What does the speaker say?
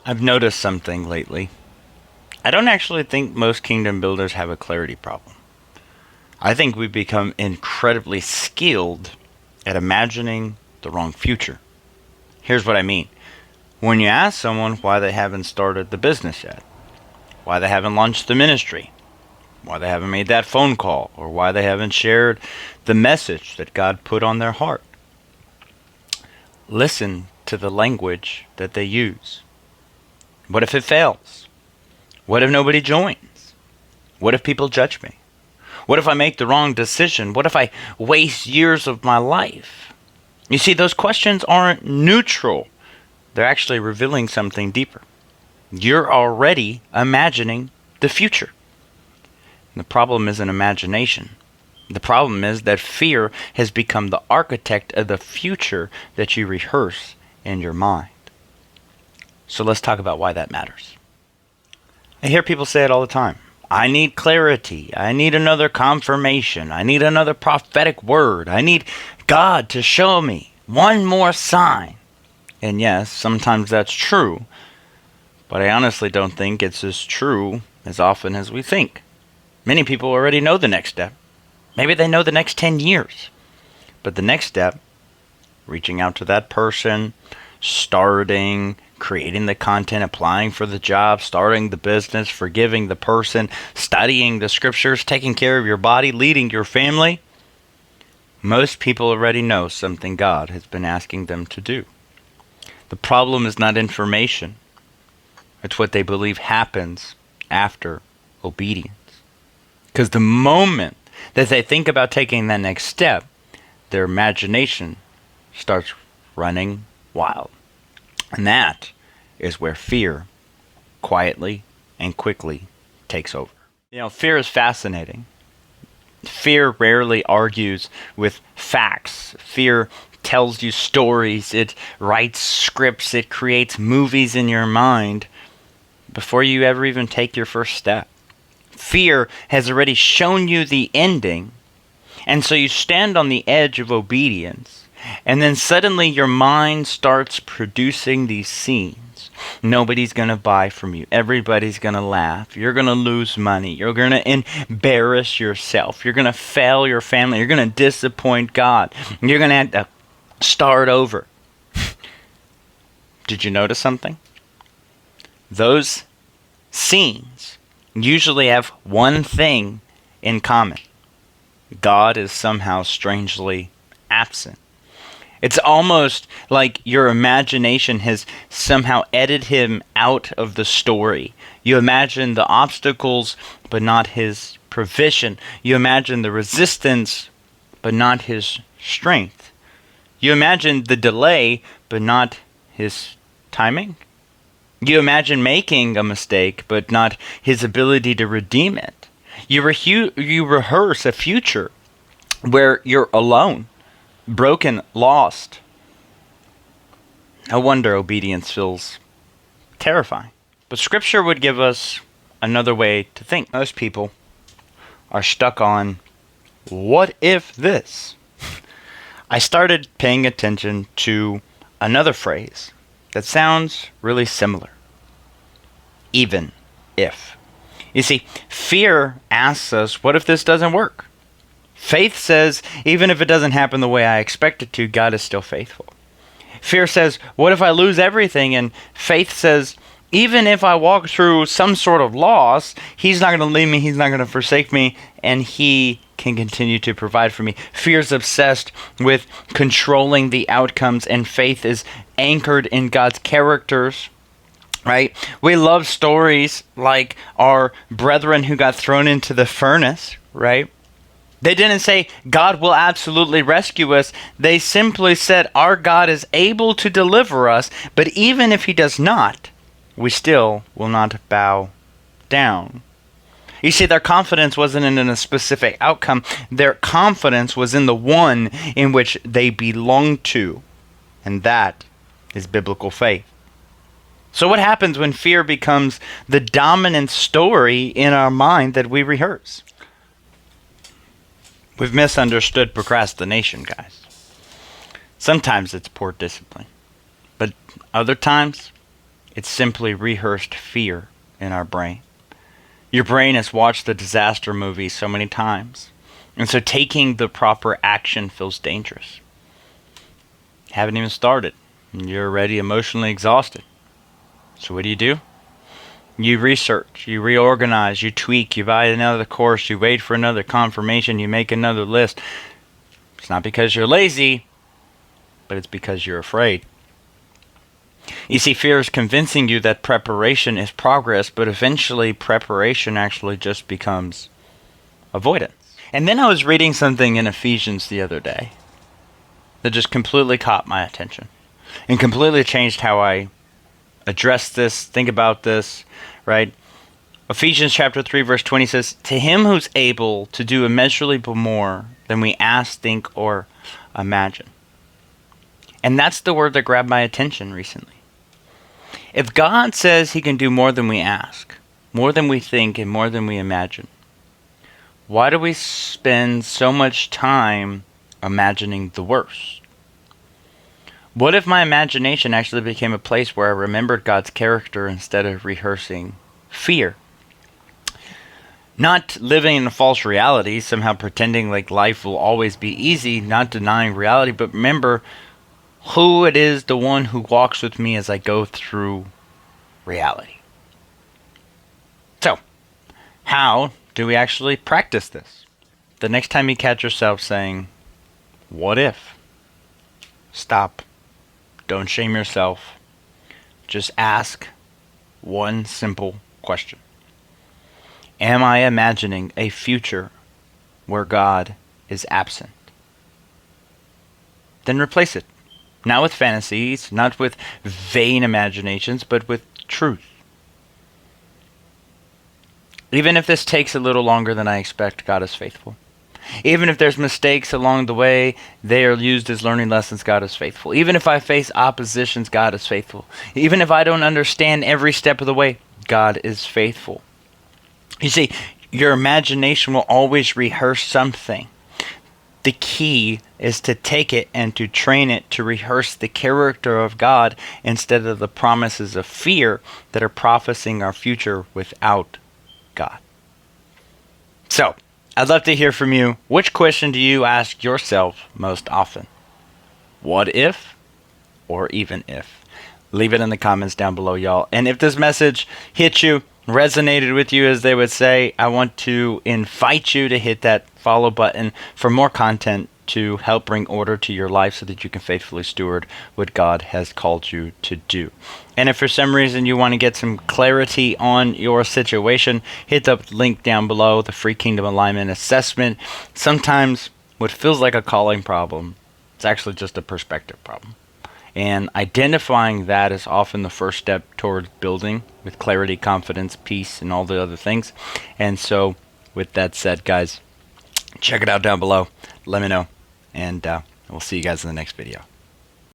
I've noticed something lately. I don't actually think most kingdom builders have a clarity problem. I think we've become incredibly skilled at imagining the wrong future. Here's what I mean. When you ask someone why they haven't started the business yet, why they haven't launched the ministry, why they haven't made that phone call, or why they haven't shared the message that God put on their heart, listen to the language that they use. What if it fails? What if nobody joins? What if people judge me? What if I make the wrong decision? What if I waste years of my life? You see, those questions aren't neutral. They're actually revealing something deeper. You're already imagining the future. And the problem isn't imagination. The problem is that fear has become the architect of the future that you rehearse in your mind. So let's talk about why that matters. I hear people say it all the time. I need clarity. I need another confirmation. I need another prophetic word. I need God to show me one more sign. And yes, sometimes that's true, but I honestly don't think it's as true as often as we think. Many people already know the next step. Maybe they know the next 10 years. But the next step, reaching out to that person, starting, creating the content, applying for the job, starting the business, forgiving the person, studying the scriptures, taking care of your body, leading your family. Most people already know something God has been asking them to do. The problem is not information. It's what they believe happens after obedience. Because the moment that they think about taking that next step, their imagination starts running wild. And that is where fear quietly and quickly takes over. Fear is fascinating. Fear rarely argues with facts. Fear tells you stories. It writes scripts. It creates movies in your mind before you ever even take your first step. Fear has already shown you the ending, and so you stand on the edge of obedience. And then suddenly your mind starts producing these scenes. Nobody's going to buy from you. Everybody's going to laugh. You're going to lose money. You're going to embarrass yourself. You're going to fail your family. You're going to disappoint God. You're going to have to start over. Did you notice something? Those scenes usually have one thing in common. God is somehow strangely absent. It's almost like your imagination has somehow edited him out of the story. You imagine the obstacles, but not his provision. You imagine the resistance, but not his strength. You imagine the delay, but not his timing. You imagine making a mistake, but not his ability to redeem it. You rehearse a future where you're alone, broken, lost. No wonder obedience feels terrifying. But Scripture would give us another way to think. Most people are stuck on, what if this? I started paying attention to another phrase that sounds really similar. Even if. You see, fear asks us, what if this doesn't work? Faith says, even if it doesn't happen the way I expect it to, God is still faithful. Fear says, what if I lose everything? And faith says, even if I walk through some sort of loss, He's not going to leave me, He's not going to forsake me, and He can continue to provide for me. Fear is obsessed with controlling the outcomes, and faith is anchored in God's characters. Right? We love stories like our brethren who got thrown into the furnace, right? They didn't say, God will absolutely rescue us. They simply said, our God is able to deliver us, but even if He does not, we still will not bow down. You see, their confidence wasn't in a specific outcome. Their confidence was in the one in which they belonged to, and that is biblical faith. So what happens when fear becomes the dominant story in our mind that we rehearse? We've misunderstood procrastination, guys. Sometimes it's poor discipline, but other times It's simply rehearsed fear in our brain. Your brain has watched the disaster movie so many times, and so taking the proper action feels dangerous. Haven't even started, and you're already emotionally exhausted. So what do? You research, you reorganize, you tweak, you buy another course, you wait for another confirmation, you make another list. It's not because you're lazy, but it's because you're afraid. You see, fear is convincing you that preparation is progress, but eventually preparation actually just becomes avoidance. And then I was reading something in Ephesians the other day that just completely caught my attention and completely changed how I address this, think about this, right? Ephesians chapter 3 verse 20 says, "To him who's able to do immeasurably more than we ask, think, or imagine." And that's the word that grabbed my attention recently. If God says he can do more than we ask, more than we think, and more than we imagine, why do we spend so much time imagining the worst? What if my imagination actually became a place where I remembered God's character instead of rehearsing fear? Not living in a false reality, somehow pretending like life will always be easy, not denying reality, but remember who it is, the one who walks with me as I go through reality. So, how do we actually practice this? The next time you catch yourself saying, "What if?" Stop. Don't shame yourself. Just ask one simple question. Am I imagining a future where God is absent? Then replace it. Not with fantasies, not with vain imaginations, but with truth. Even if this takes a little longer than I expect, God is faithful. Even if there's mistakes along the way, they are used as learning lessons, God is faithful. Even if I face oppositions, God is faithful. Even if I don't understand every step of the way, God is faithful. You see, your imagination will always rehearse something. The key is to take it and to train it to rehearse the character of God instead of the promises of fear that are prophesying our future without God. So, I'd love to hear from you. Which question do you ask yourself most often? What if, or even if? Leave it in the comments down below, y'all. And if this message hit you, resonated with you, as they would say, I want to invite you to hit that follow button for more content to help bring order to your life so that you can faithfully steward what God has called you to do. And if for some reason you want to get some clarity on your situation, hit the link down below, the free Kingdom Alignment Assessment. Sometimes what feels like a calling problem, it's actually just a perspective problem. And identifying that is often the first step towards building with clarity, confidence, peace, and all the other things. And so with that said, guys, check it out down below. Let me know. And we'll see you guys in the next video.